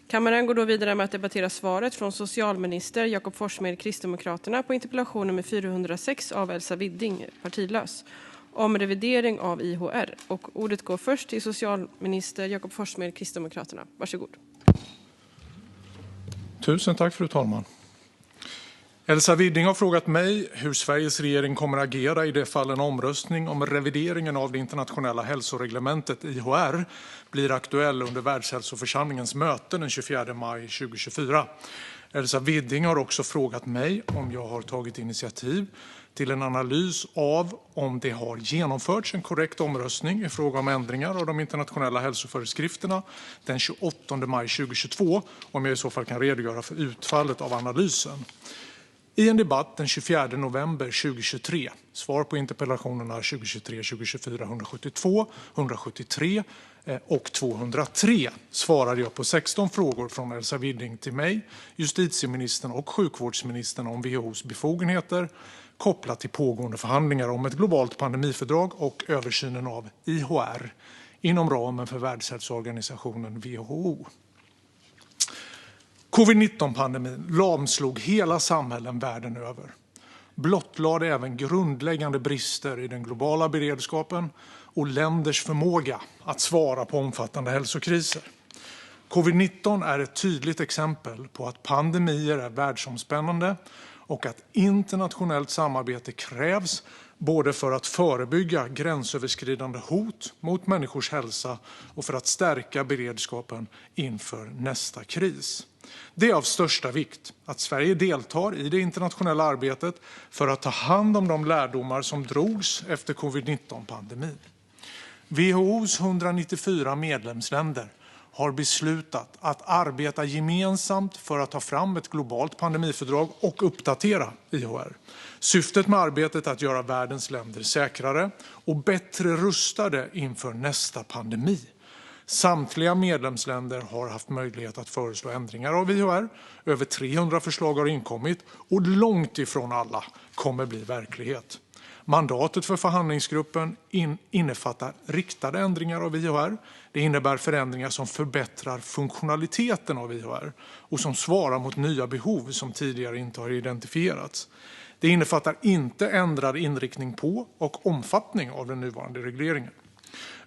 Kammaren går då vidare med att debattera svaret från socialminister Jakob Forssmed, Kristdemokraterna, på interpellation nummer 406 av Elsa Widding, partilös, om revidering av IHR. Och ordet går först till socialminister Jakob Forssmed, Kristdemokraterna. Varsågod. Tusen tack, fru talman. Elsa Widding har frågat mig hur Sveriges regering kommer att agera i det fall en omröstning om revideringen av det internationella hälsoreglementet IHR blir aktuell under Världshälsoförsamlingens möte den 24 maj 2024. Elsa Widding har också frågat mig om jag har tagit initiativ till en analys av om det har genomförts en korrekt omröstning i fråga om ändringar av de internationella hälsoföreskrifterna den 28 maj 2022, om jag i så fall kan redogöra för utfallet av analysen. I en debatt den 24 november 2023, svar på interpellationerna 2023/24 172, 173 och 203, svarade jag på 16 frågor från Elsa Widding till mig, justitieministern och sjukvårdsministern om WHO:s befogenheter kopplat till pågående förhandlingar om ett globalt pandemifördrag och översynen av IHR inom ramen för Världshälsoorganisationen WHO. Covid-19-pandemin lamslog hela samhällen världen över. Blottlade även grundläggande brister i den globala beredskapen och länders förmåga att svara på omfattande hälsokriser. Covid-19 är ett tydligt exempel på att pandemier är världsomspännande och att internationellt samarbete krävs både för att förebygga gränsöverskridande hot mot människors hälsa och för att stärka beredskapen inför nästa kris. Det är av största vikt att Sverige deltar i det internationella arbetet för att ta hand om de lärdomar som drogs efter covid-19-pandemin. WHO:s 194 medlemsländer har beslutat att arbeta gemensamt för att ta fram ett globalt pandemifördrag och uppdatera IHR. Syftet med arbetet är att göra världens länder säkrare och bättre rustade inför nästa pandemi. Samtliga medlemsländer har haft möjlighet att föreslå ändringar av IHR. Över 300 förslag har inkommit och långt ifrån alla kommer bli verklighet. Mandatet för förhandlingsgruppen innefattar riktade ändringar av IHR. Det innebär förändringar som förbättrar funktionaliteten av IHR och som svarar mot nya behov som tidigare inte har identifierats. Det innefattar inte ändrad inriktning på och omfattning av den nuvarande regleringen.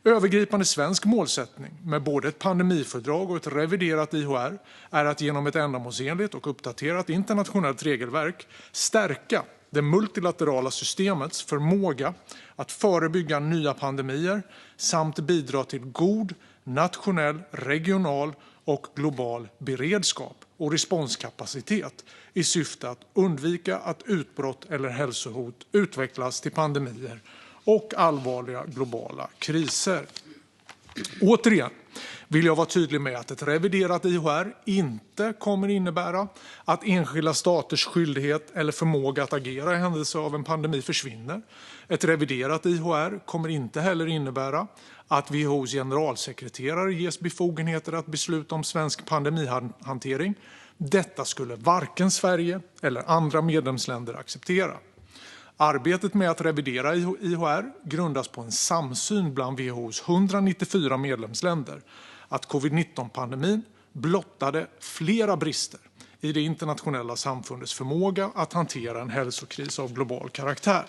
Övergripande svensk målsättning med både ett pandemifördrag och ett reviderat IHR är att genom ett ändamålsenligt och uppdaterat internationellt regelverk stärka det multilaterala systemets förmåga att förebygga nya pandemier samt bidra till god nationell, regional och global beredskap och responskapacitet i syfte att undvika att utbrott eller hälsohot utvecklas till pandemier och allvarliga globala kriser. Återigen vill jag vara tydlig med att ett reviderat IHR inte kommer innebära att enskilda staters skyldighet eller förmåga att agera i händelse av en pandemi försvinner. Ett reviderat IHR kommer inte heller innebära att WHO:s generalsekreterare ges befogenheter att besluta om svensk pandemihantering. Detta skulle varken Sverige eller andra medlemsländer acceptera. Arbetet med att revidera IHR grundas på en samsyn bland WHO:s 194 medlemsländer att covid-19-pandemin blottade flera brister i det internationella samfundets förmåga att hantera en hälsokris av global karaktär.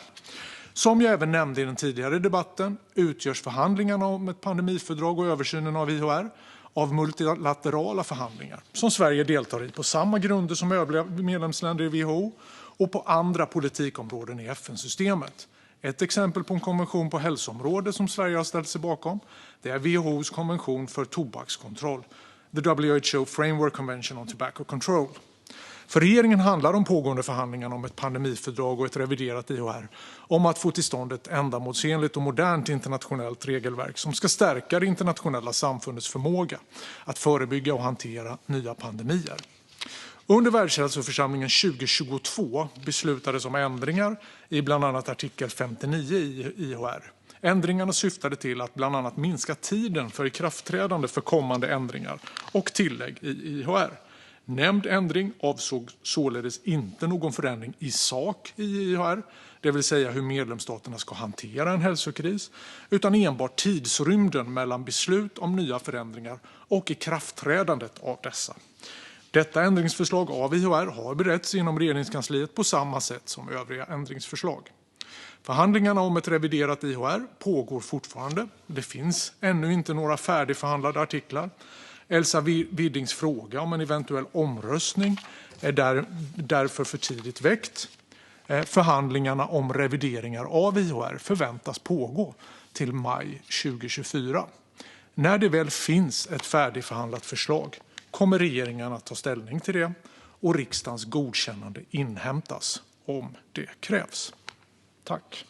Som jag även nämnde i den tidigare debatten utgörs förhandlingarna om ett pandemifördrag och översynen av IHR av multilaterala förhandlingar som Sverige deltar i på samma grunder som övriga medlemsländer i WHO och på andra politikområden i FN-systemet. Ett exempel på en konvention på hälsoområdet som Sverige har ställt sig bakom, det är WHO:s konvention för tobakskontroll, the WHO Framework Convention on Tobacco Control. För regeringen handlar de pågående förhandlingarna om ett pandemifördrag och ett reviderat IHR om att få till stånd ett ändamålsenligt och modernt internationellt regelverk som ska stärka det internationella samfundets förmåga att förebygga och hantera nya pandemier. Under Världshälsoförsamlingen 2022 beslutades om ändringar i bland annat artikel 59 i IHR. Ändringarna syftade till att bland annat minska tiden för ikraftträdande för kommande ändringar och tillägg i IHR. Nämnd ändring avsåg således inte någon förändring i sak i IHR, det vill säga hur medlemsstaterna ska hantera en hälsokris, utan enbart tidsrymden mellan beslut om nya förändringar och ikraftträdandet av dessa. Detta ändringsförslag av IHR har beretts inom regeringskansliet på samma sätt som övriga ändringsförslag. Förhandlingarna om ett reviderat IHR pågår fortfarande. Det finns ännu inte några färdigförhandlade artiklar. Elsa Widdings fråga om en eventuell omröstning är därför för tidigt väckt. Förhandlingarna om revideringar av IHR förväntas pågå till maj 2024. När det väl finns ett färdigförhandlat förslag kommer regeringen att ta ställning till det och riksdagens godkännande inhämtas om det krävs. Tack.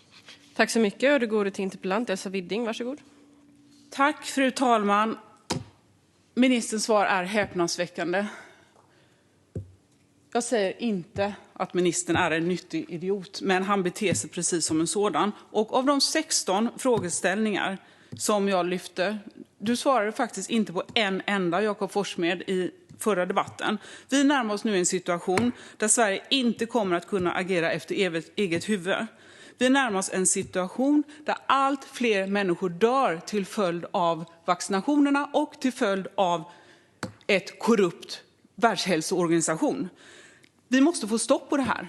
Tack så mycket. Och det går till interpellant Elsa Widding. Varsågod. Tack, fru talman. Ministerns svar är häpnadsväckande. Jag säger inte att ministern är en nyttig idiot, men han beter sig precis som en sådan. Och av de 16 frågeställningar som jag lyfte, du svarade faktiskt inte på en enda, Jakob Forssmed, i förra debatten. Vi närmar oss nu en situation där Sverige inte kommer att kunna agera efter eget huvud. Vi närmar oss en situation där allt fler människor dör till följd av vaccinationerna och till följd av ett korrupt världshälsoorganisation. Vi måste få stopp på det här.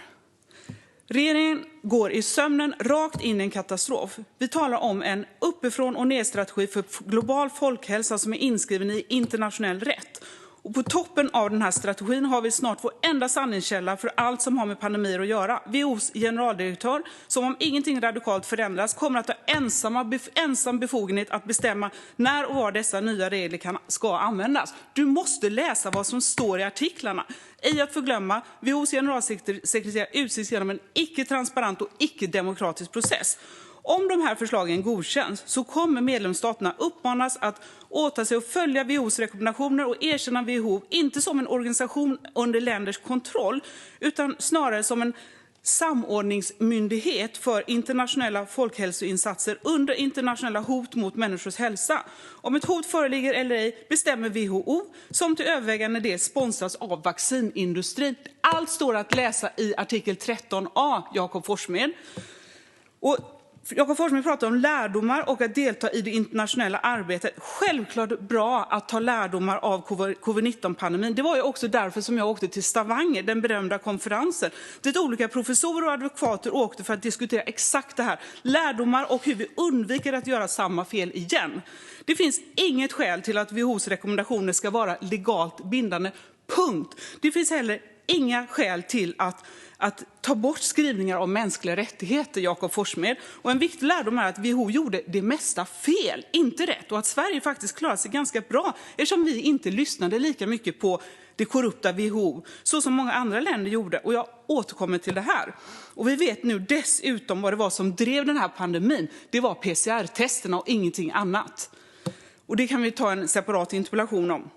Regeringen går i sömnen rakt in i en katastrof. Vi talar om en uppifrån och ner-strategi för global folkhälsa som är inskriven i internationell rätt. Och på toppen av den här strategin har vi snart vår enda sanningskälla för allt som har med pandemier att göra. WHO:s generaldirektör, som om ingenting radikalt förändras kommer att ha ensam befogenhet att bestämma när och var dessa nya regler ska användas. Du måste läsa vad som står i artiklarna. Ej att förglömma, WHO:s generalsekreterare utses genom en icke-transparent och icke-demokratisk process. Om de här förslagen godkänns så kommer medlemsstaterna uppmanas att åta sig att följa WHO:s rekommendationer och erkänna WHO inte som en organisation under länders kontroll utan snarare som en samordningsmyndighet för internationella folkhälsoinsatser under internationella hot mot människors hälsa. Om ett hot föreligger eller ej bestämmer WHO, som till övervägande del sponsras av vaccinindustrin. Allt står att läsa i artikel 13a, Jakob Forssmed. Jakob Forssmed pratar om lärdomar och att delta i det internationella arbetet. Självklart bra att ta lärdomar av covid-19-pandemin. Det var ju också därför som jag åkte till Stavanger, den berömda konferensen, dit olika professorer och advokater åkte för att diskutera exakt det här. Lärdomar och hur vi undviker att göra samma fel igen. Det finns inget skäl till att WHO:s rekommendationer ska vara legalt bindande. Punkt. Det finns heller inga skäl till att ta bort skrivningar om mänskliga rättigheter, Jakob Forssmed. Och en viktig lärdom är att WHO gjorde det mesta fel, inte rätt. Och att Sverige faktiskt klarade sig ganska bra eftersom vi inte lyssnade lika mycket på det korrupta WHO så som många andra länder gjorde. Och jag återkommer till det här. Och vi vet nu dessutom vad det var som drev den här pandemin. Det var PCR-testerna och ingenting annat. Och det kan vi ta en separat interpellation om.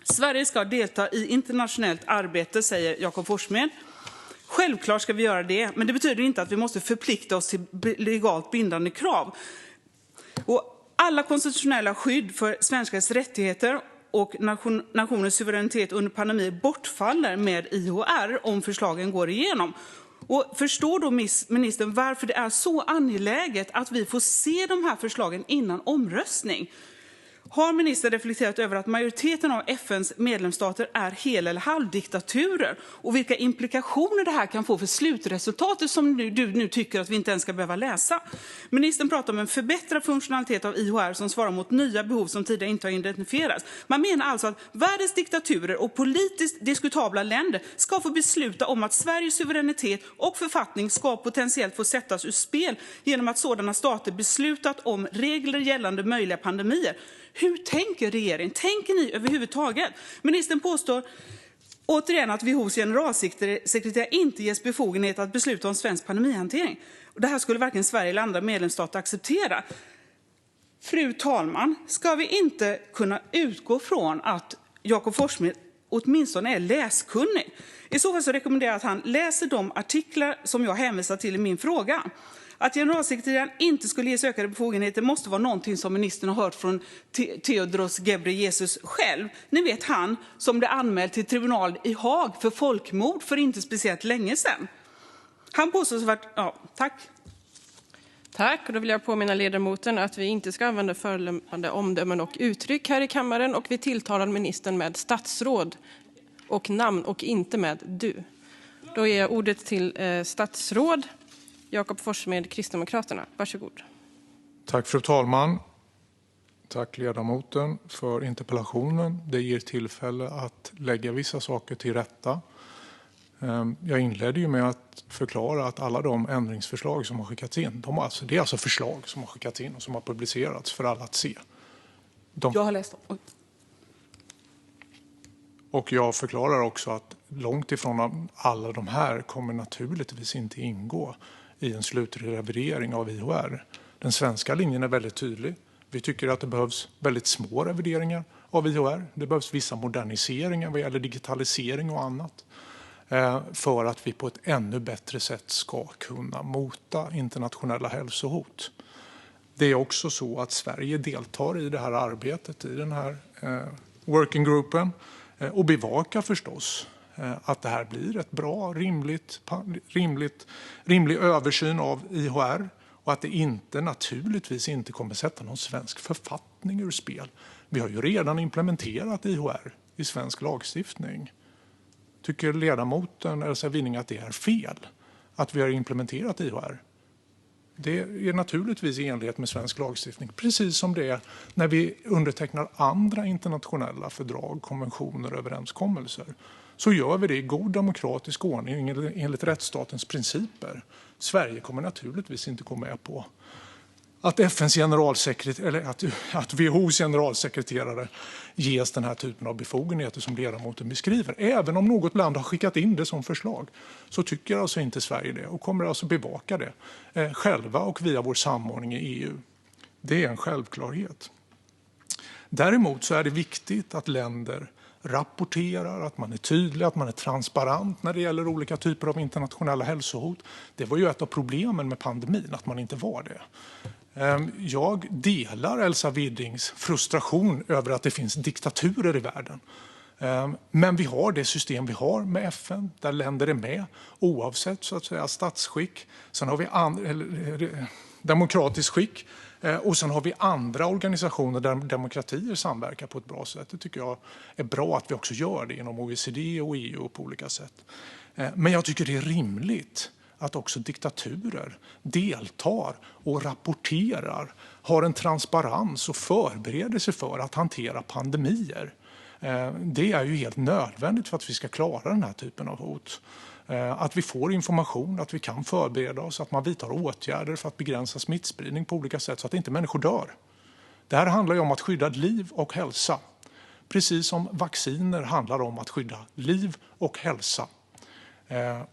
Sverige ska delta i internationellt arbete, säger Jakob Forssmed. Självklart ska vi göra det, men det betyder inte att vi måste förplikta oss till legalt bindande krav. Och alla konstitutionella skydd för svenskars rättigheter och nationens suveränitet under pandemi bortfaller med IHR om förslagen går igenom. Och förstår då ministern varför det är så angeläget att vi får se de här förslagen innan omröstning? Har ministern reflekterat över att majoriteten av FNs medlemsstater är hel- eller halvdiktaturer och vilka implikationer det här kan få för slutresultatet som du nu tycker att vi inte ens ska behöva läsa? Ministern pratar om en förbättrad funktionalitet av IHR som svarar mot nya behov som tidigare inte har identifierats. Man menar alltså att världens diktaturer och politiskt diskutabla länder ska få besluta om att Sveriges suveränitet och författning ska potentiellt få sättas ur spel genom att sådana stater beslutat om regler gällande möjliga pandemier. Hur tänker regeringen? Tänker ni överhuvudtaget? Ministern påstår återigen att WHO:s generalsekreterare inte ges befogenhet att besluta om svensk pandemihantering. Det här skulle varken Sverige eller andra medlemsstater acceptera. Fru talman, ska vi inte kunna utgå från att Jakob Forssmed åtminstone är läskunnig? I så fall så rekommenderar jag att han läser de artiklar som jag hänvisar till i min fråga. Att generalsekreteraren inte skulle ges ökade befogenheter måste vara någonting som ministern har hört från Tedros Ghebreyesus själv. Ni vet, han som blev anmäld till tribunal i Haag för folkmord för inte speciellt länge sedan. Han påstås ha varit... Ja, tack. Tack, och då vill jag påminna ledamoten att vi inte ska använda förolämpande omdömen och uttryck här i kammaren, och vi tilltalar ministern med statsråd och namn och inte med du. Då ger jag ordet till statsråd Jakob Forssmed, Kristdemokraterna. Varsågod. Tack fru talman. Tack ledamoten för interpellationen. Det ger tillfälle att lägga vissa saker till rätta. Jag inledde ju med att förklara att alla de ändringsförslag som har skickats in, det är alltså förslag som har skickats in och som har publicerats för alla att se. Jag har läst dem. Och jag förklarar också att långt ifrån alla de här kommer naturligtvis inte ingå i en slutlig revidering av IHR. Den svenska linjen är väldigt tydlig. Vi tycker att det behövs väldigt små revideringar av IHR. Det behövs vissa moderniseringar vad gäller digitalisering och annat för att vi på ett ännu bättre sätt ska kunna mota internationella hälsohot. Det är också så att Sverige deltar i det här arbetet, i den här working groupen, och bevakar förstås att det här blir ett bra, rimlig översyn av IHR och att det naturligtvis inte kommer sätta någon svensk författning ur spel. Vi har ju redan implementerat IHR i svensk lagstiftning. Tycker ledamoten Elsa Winning att det är fel att vi har implementerat IHR? Det är naturligtvis i enlighet med svensk lagstiftning, precis som det är när vi undertecknar andra internationella fördrag, konventioner och överenskommelser. Så gör vi det i god demokratisk ordning enligt rättsstatens principer. Sverige kommer naturligtvis inte gå med på att att WHO:s generalsekreterare ges den här typen av befogenheter som ledamoten beskriver. Även om något land har skickat in det som förslag så tycker alltså inte Sverige det och kommer alltså bevaka det själva och via vår samordning i EU. Det är en självklarhet. Däremot så är det viktigt att länder rapporterar, att man är tydlig, att man är transparent när det gäller olika typer av internationella hälsohot. Det var ju ett av problemen med pandemin, att man inte var det. Jag delar Elsa Widdings frustration över att det finns diktaturer i världen. Men vi har det system vi har med FN, där länder är med oavsett så att säga statsskick. Sen har vi demokratiskt skick. Och sen har vi andra organisationer där demokratier samverkar på ett bra sätt. Det tycker jag är bra att vi också gör det inom OECD och EU på olika sätt. Men jag tycker det är rimligt att också diktaturer deltar och rapporterar, har en transparens och förbereder sig för att hantera pandemier. Det är ju helt nödvändigt för att vi ska klara den här typen av hot. Att vi får information, att vi kan förbereda oss, att man vidtar åtgärder för att begränsa smittspridning på olika sätt så att inte människor dör. Det här handlar ju om att skydda liv och hälsa. Precis som vacciner handlar om att skydda liv och hälsa.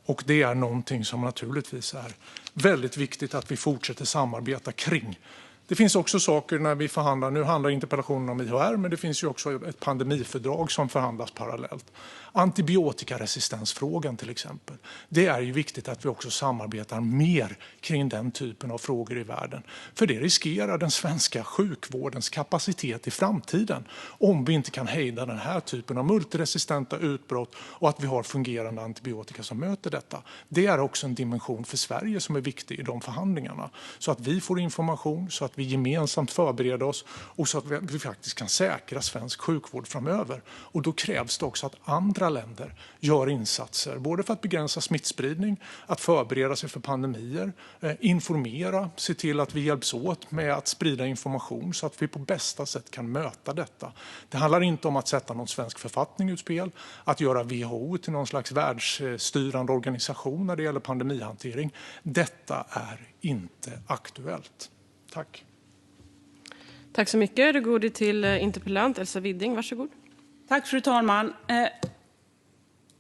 Och det är någonting som naturligtvis är väldigt viktigt att vi fortsätter samarbeta kring. Det finns också saker när vi förhandlar, nu handlar interpellationen om IHR, men det finns ju också ett pandemifördrag som förhandlas parallellt. Antibiotikaresistensfrågan till exempel. Det är ju viktigt att vi också samarbetar mer kring den typen av frågor i världen. För det riskerar den svenska sjukvårdens kapacitet i framtiden om vi inte kan hejda den här typen av multiresistenta utbrott och att vi har fungerande antibiotika som möter detta. Det är också en dimension för Sverige som är viktig i de förhandlingarna. Så att vi får information, så att vi gemensamt förbereder oss och så att vi faktiskt kan säkra svensk sjukvård framöver. Och då krävs det också att andra länder gör insatser, både för att begränsa smittspridning, att förbereda sig för pandemier, informera, se till att vi hjälps åt med att sprida information så att vi på bästa sätt kan möta detta. Det handlar inte om att sätta någon svensk författning ur spel, att göra WHO till någon slags världsstyrande organisation när det gäller pandemihantering. Detta är inte aktuellt. Tack. Tack så mycket. Det går det till interpellant Elsa Widding. Varsågod. Tack fru talman.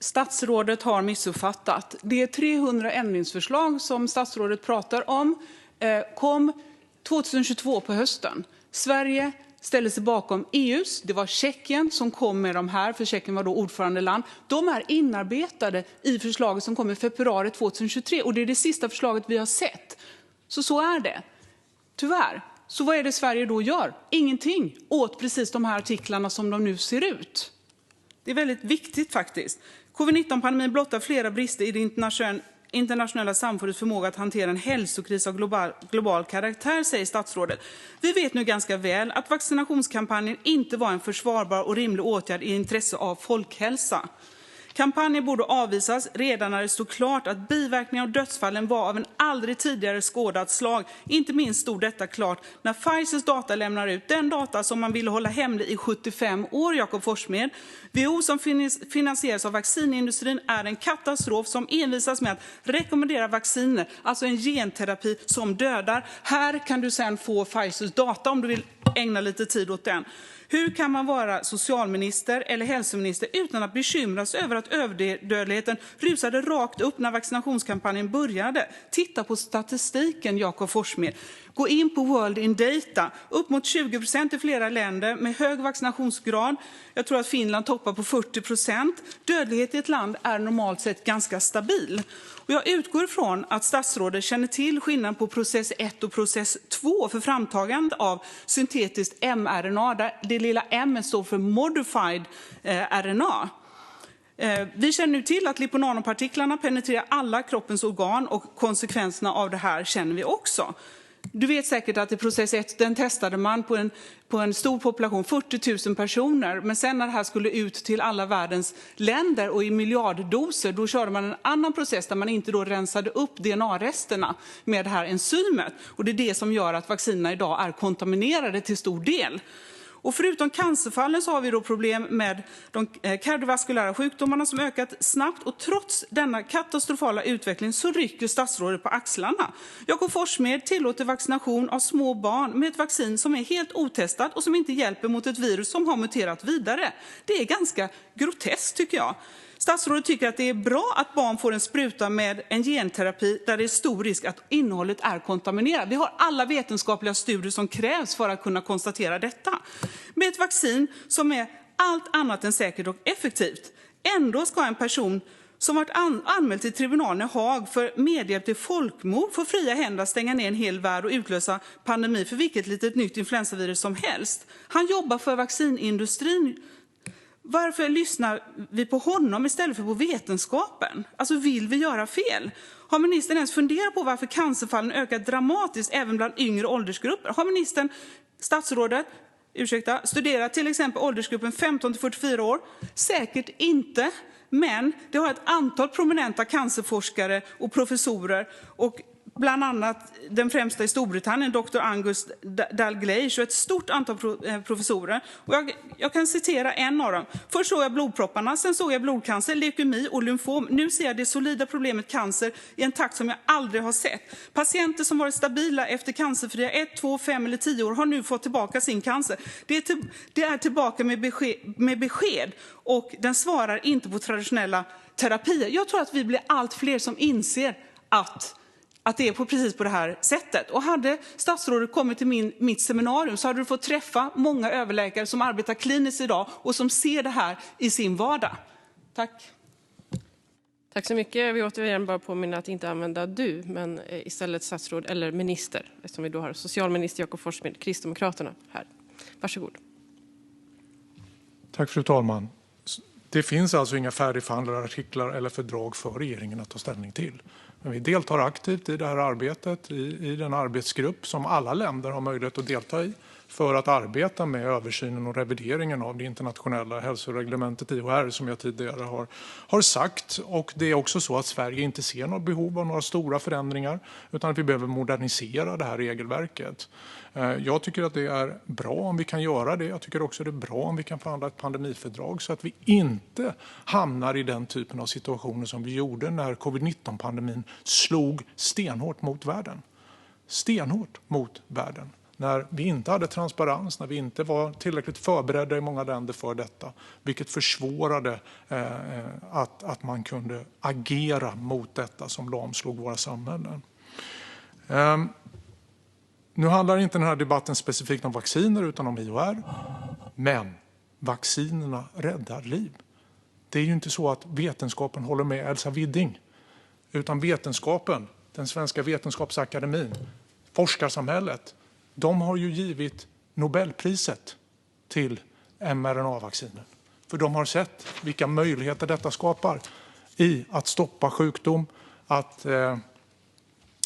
Statsrådet har missuppfattat. Det 300 ändringsförslag som statsrådet pratar om kom 2022 på hösten. Sverige ställde sig bakom EUs. Det var Tjeckien som kom med de här, för Tjeckien var då ordförandeland. De är inarbetade i förslaget som kom i februari 2023 och det är det sista förslaget vi har sett. Så är det. Tyvärr. Så vad är det Sverige då gör? Ingenting åt precis de här artiklarna som de nu ser ut. Det är väldigt viktigt faktiskt. Covid-19-pandemin blottar flera brister i det internationella samfundets förmåga att hantera en hälsokris av global karaktär, säger statsrådet. Vi vet nu ganska väl att vaccinationskampanjen inte var en försvarbar och rimlig åtgärd i intresse av folkhälsa. Kampanjen borde avvisas redan när det stod klart att biverkningar och dödsfallen var av en aldrig tidigare skådat slag. Inte minst stod detta klart när Pfizers data lämnar ut den data som man ville hålla hemlig i 75 år, Jakob Forssmed. WHO som finansieras av vaccinindustrin är en katastrof som envisas med att rekommendera vacciner, alltså en genterapi som dödar. Här kan du sen få Pfizers data om du vill ägna lite tid åt den. Hur kan man vara socialminister eller hälsominister utan att bekymras över att överdödligheten rusade rakt upp när vaccinationskampanjen började? Titta på statistiken, Jakob Forssmed. Gå in på World in Data. Upp mot 20% i flera länder med hög vaccinationsgrad. Jag tror att Finland toppar på 40%. Dödlighet i ett land är normalt sett ganska stabil. Och jag utgår från att statsrådet känner till skillnaden på process 1 och process 2 för framtagande av syntetiskt mRNA, där det lilla m står för modified RNA. Vi känner nu till att lipid-nanopartiklarna penetrerar alla kroppens organ och konsekvenserna av det här känner vi också. Du vet säkert att i process 1 den testade man på en stor population, 40 000 personer. Men sen när det här skulle ut till alla världens länder och i miljarddoser, då körde man en annan process där man inte då rensade upp DNA-resterna med det här enzymet. Och det är det som gör att vaccinerna idag är kontaminerade till stor del. Och förutom cancerfallen så har vi då problem med de kardiovaskulära sjukdomarna som ökat snabbt. Och trots denna katastrofala utveckling så rycker statsrådet på axlarna. Jakob Forssmed tillåter vaccination av små barn med ett vaccin som är helt otestat och som inte hjälper mot ett virus som har muterat vidare. Det är ganska groteskt tycker jag. Statsrådet tycker att det är bra att barn får en spruta med en genterapi där det är stor risk att innehållet är kontaminerat. Vi har alla vetenskapliga studier som krävs för att kunna konstatera detta. Med ett vaccin som är allt annat än säkert och effektivt. Ändå ska en person som varit anmäld till tribunalen i Haag för medhjälp till folkmord få fria händer att stänga ner en hel värld och utlösa pandemi för vilket litet nytt influensavirus som helst. Han jobbar för vaccinindustrin. Varför lyssnar vi på honom istället för på vetenskapen? Alltså vill vi göra fel? Har ministern ens funderat på varför cancerfallen ökar dramatiskt även bland yngre åldersgrupper? Har statsrådet, studerat till exempel åldersgruppen 15-44 år? Säkert inte, men det har ett antal prominenta cancerforskare och professorer och bland annat den främsta i Storbritannien, Dr. Angus Dalgleish, och ett stort antal professorer. Och jag kan citera en av dem. Först såg jag blodpropparna, sen såg jag blodcancer, leukemi och lymfom. Nu ser jag det solida problemet cancer i en takt som jag aldrig har sett. Patienter som varit stabila efter cancerfria 1, 2, 5 eller 10 år har nu fått tillbaka sin cancer. Det är tillbaka med besked och den svarar inte på traditionella terapier. Jag tror att vi blir allt fler som inser att det är precis på det här sättet. Och hade statsrådet kommit till mitt seminarium så hade du fått träffa många överläkare som arbetar kliniskt idag och som ser det här i sin vardag. Tack. Tack så mycket. Jag vill återigen bara påminna att inte använda du, men istället statsråd eller minister. Eftersom vi då har socialminister Jakob Forssmed, Kristdemokraterna, här. Varsågod. Tack fru talman. Det finns alltså inga färdigförhandlade artiklar eller fördrag för regeringen att ta ställning till. Men vi deltar aktivt i det här arbetet, i den arbetsgrupp som alla länder har möjlighet att delta i för att arbeta med översynen och revideringen av det internationella hälsoreglementet IHR som jag tidigare har sagt. Och det är också så att Sverige inte ser något behov av några stora förändringar utan att vi behöver modernisera det här regelverket. Jag tycker att det är bra om vi kan göra det. Jag tycker också att det är bra om vi kan förhandla ett pandemifördrag så att vi inte hamnar i den typen av situationer som vi gjorde när covid-19-pandemin slog stenhårt mot världen. Stenhårt mot världen. När vi inte hade transparens, när vi inte var tillräckligt förberedda i många länder för detta. Vilket försvårade att man kunde agera mot detta som lamslog våra samhällen. Nu handlar inte den här debatten specifikt om vacciner utan om IHR. Men vaccinerna räddar liv. Det är ju inte så att vetenskapen håller med Elsa Widding. Utan vetenskapen, den svenska vetenskapsakademin, forskarsamhället, de har ju givit Nobelpriset till mRNA-vaccinen. För de har sett vilka möjligheter detta skapar i att stoppa sjukdom, att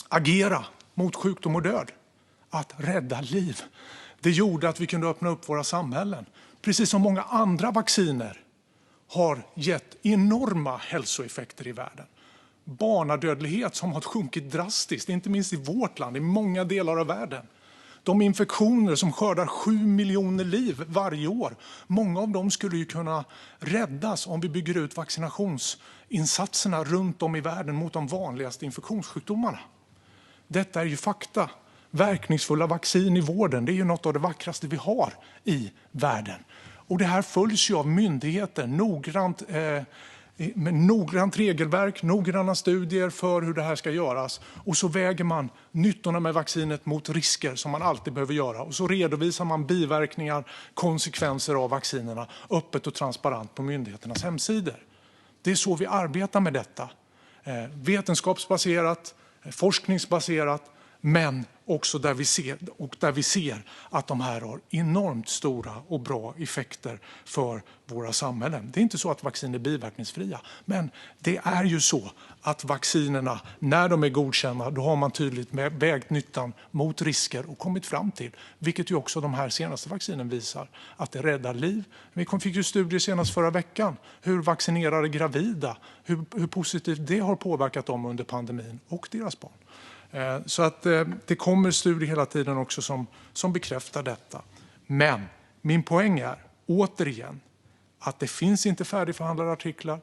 agera mot sjukdom och död, att rädda liv. Det gjorde att vi kunde öppna upp våra samhällen. Precis som många andra vacciner har gett enorma hälsoeffekter i världen. Barnadödlighet som har sjunkit drastiskt, inte minst i vårt land, i många delar av världen. De infektioner som skördar 7 miljoner liv varje år, många av dem skulle ju kunna räddas om vi bygger ut vaccinationsinsatserna runt om i världen mot de vanligaste infektionssjukdomarna. Detta är ju fakta. Verkningsfulla vaccin i vården, det är ju något av det vackraste vi har i världen. Och det här följs ju av myndigheter med noggrant regelverk, noggranna studier för hur det här ska göras. Och så väger man nyttorna med vaccinet mot risker som man alltid behöver göra. Och så redovisar man biverkningar, konsekvenser av vaccinerna öppet och transparent på myndigheternas hemsidor. Det är så vi arbetar med detta. Vetenskapsbaserat, forskningsbaserat, men också där vi ser att de här har enormt stora och bra effekter för våra samhällen. Det är inte så att vaccin är biverkningsfria, men det är ju så att vaccinerna, när de är godkända, då har man tydligt vägt nyttan mot risker och kommit fram till, vilket ju också de här senaste vaccinen visar, att det räddar liv. Vi fick ju studier senast förra veckan hur vaccinerade gravida, hur positivt det har påverkat dem under pandemin och deras barn. Så att det kommer studier hela tiden också som bekräftar detta. Men min poäng är återigen att det finns inte färdigförhandlade artiklar.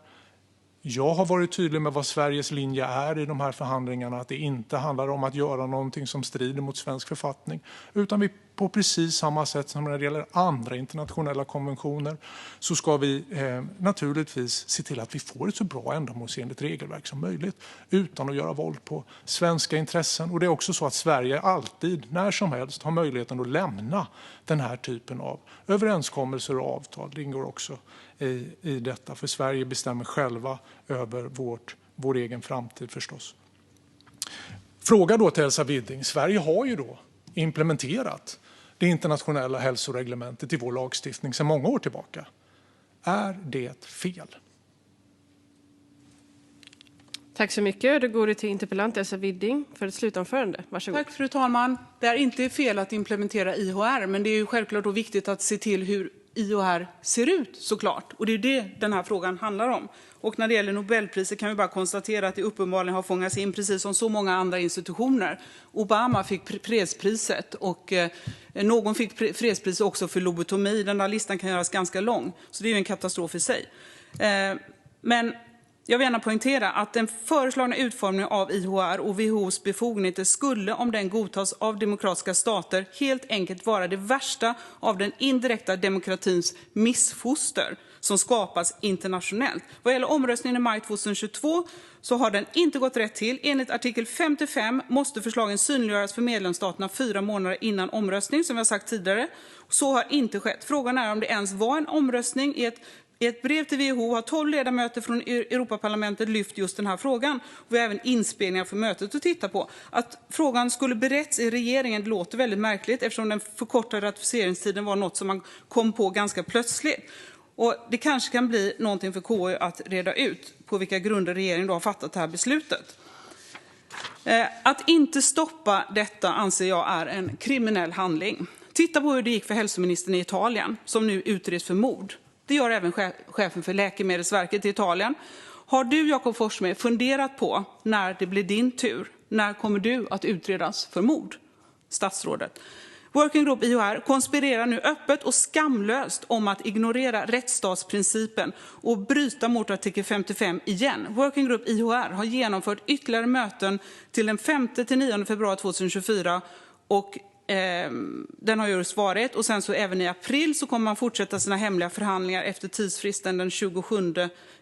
Jag har varit tydlig med vad Sveriges linje är i de här förhandlingarna. Att det inte handlar om att göra någonting som strider mot svensk författning. Utan vi på precis samma sätt som när det gäller andra internationella konventioner så ska vi naturligtvis se till att vi får ett så bra ändamålsenligt regelverk som möjligt. Utan att göra våld på svenska intressen. Och det är också så att Sverige alltid, när som helst, har möjligheten att lämna den här typen av överenskommelser och avtal. Det ingår också i detta. För Sverige bestämmer själva över vår egen framtid förstås. Fråga då till Elsa Widding. Sverige har ju då implementerat det internationella hälsoreglementet i vår lagstiftning sedan många år tillbaka. Är det fel? Tack så mycket. Då går det till interpellant Elsa Widding för ett slutanförande. Varsågod. Tack fru talman. Det är inte fel att implementera IHR, men det är ju självklart då viktigt att se till hur IHR ser ut såklart. Och det är det den här frågan handlar om. Och när det gäller Nobelpriset kan vi bara konstatera att det uppenbarligen har fångats in precis som så många andra institutioner. Obama fick fredspriset och någon fick fredspriset också för lobotomi. Den där listan kan göras ganska lång. Så det är ju en katastrof i sig. Men jag vill gärna poängtera att den föreslagna utformningen av IHR och WHO:s befogenheter skulle, om den godtas av demokratiska stater, helt enkelt vara det värsta av den indirekta demokratins missfoster som skapas internationellt. Vad gäller omröstningen i maj 2022 så har den inte gått rätt till. Enligt artikel 55 måste förslagen synliggöras för medlemsstaterna 4 månader innan omröstning, som vi har sagt tidigare. Så har inte skett. Frågan är om det ens var en omröstning. I ett brev till WHO har 12 ledamöter från Europaparlamentet lyft just den här frågan. Vi har även inspelningar för mötet att titta på. Att frågan skulle beretts i regeringen låter väldigt märkligt eftersom den förkortade ratificeringstiden var något som man kom på ganska plötsligt. Och det kanske kan bli någonting för KU att reda ut på vilka grunder regeringen då har fattat det här beslutet. Att inte stoppa detta anser jag är en kriminell handling. Titta på hur det gick för hälsoministern i Italien som nu utreds för mord. Det gör även chefen för Läkemedelsverket i Italien. Har du, Jakob Forssmed, funderat på när det blir din tur? När kommer du att utredas för mord? Statsrådet. Working Group IHR konspirerar nu öppet och skamlöst om att ignorera rättsstatsprincipen och bryta mot artikel 55 igen. Working Group IHR har genomfört ytterligare möten till den 5-9 februari 2024 och den har just varit, och sen så även i april så kommer man fortsätta sina hemliga förhandlingar efter tidsfristen den 27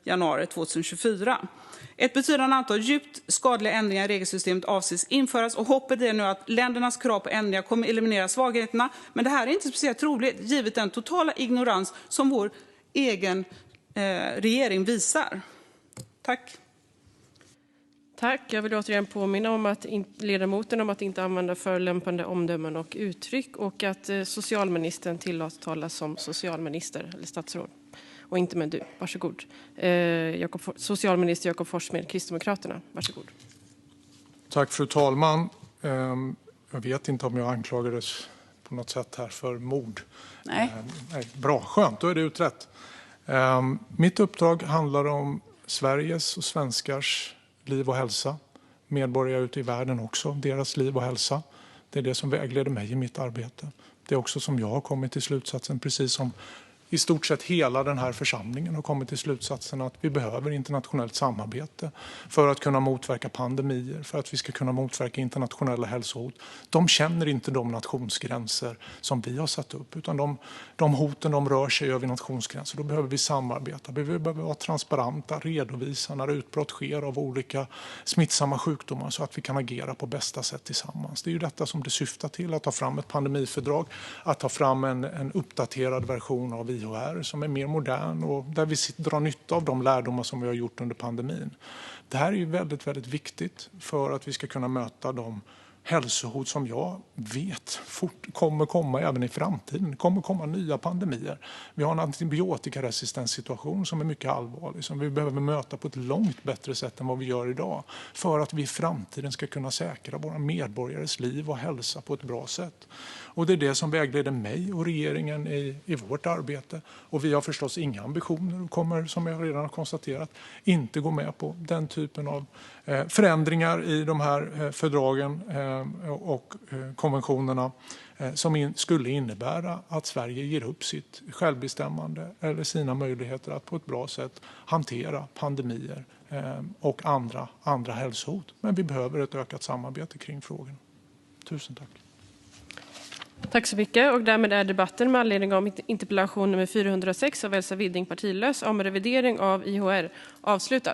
januari 2024. Ett betydande antal djupt skadliga ändringar i regelsystemet avses införas och hoppet är nu att ländernas krav på ändringar kommer eliminera svagheterna. Men det här är inte speciellt troligt givet den totala ignorans som vår egen regering visar. Tack. Tack. Jag vill återigen påminna om ledamoten om att inte använda förolämpande omdömen och uttryck och att socialministern tillåts tala som socialminister eller statsråd och inte med du. Varsågod. Socialminister Jakob Forssmed, Kristdemokraterna. Varsågod. Tack fru talman. Jag vet inte om jag anklagades på något sätt här för mord. Nej. Bra, skönt, då är det utrett. Mitt uppdrag handlar om Sveriges och svenskars liv och hälsa. Medborgare ute i världen också, deras liv och hälsa. Det är det som vägleder mig i mitt arbete. Det är också som jag har kommit till slutsatsen, precis som i stort sett hela den här församlingen har kommit till slutsatsen att vi behöver internationellt samarbete för att kunna motverka pandemier, för att vi ska kunna motverka internationella hälsohot. De känner inte de nationsgränser som vi har satt upp, utan de hoten de rör sig över nationsgränser. Då behöver vi samarbeta, vi behöver vara transparenta, redovisa när utbrott sker av olika smittsamma sjukdomar så att vi kan agera på bästa sätt tillsammans. Det är ju detta som det syftar till, att ta fram ett pandemifördrag, att ta fram en uppdaterad version av IHR som är mer modern och där vi drar nytta av de lärdomar som vi har gjort under pandemin. Det här är ju väldigt, väldigt viktigt för att vi ska kunna möta de hälsohot som jag vet kommer komma även i framtiden. Det kommer komma nya pandemier. Vi har en antibiotikaresistenssituation som är mycket allvarlig, som vi behöver möta på ett långt bättre sätt än vad vi gör idag för att vi i framtiden ska kunna säkra våra medborgares liv och hälsa på ett bra sätt. Och det är det som vägleder mig och regeringen i vårt arbete. Och vi har förstås inga ambitioner och kommer, som jag redan har konstaterat, inte gå med på den typen av förändringar i de här fördragen och konventionerna som skulle innebära att Sverige ger upp sitt självbestämmande eller sina möjligheter att på ett bra sätt hantera pandemier och andra hälsohot. Men vi behöver ett ökat samarbete kring frågan. Tusen tack. Tack så mycket. Och därmed är debatten med anledning av interpellation nummer 406 av Elsa Widding, partilös, om revidering av IHR avslutad.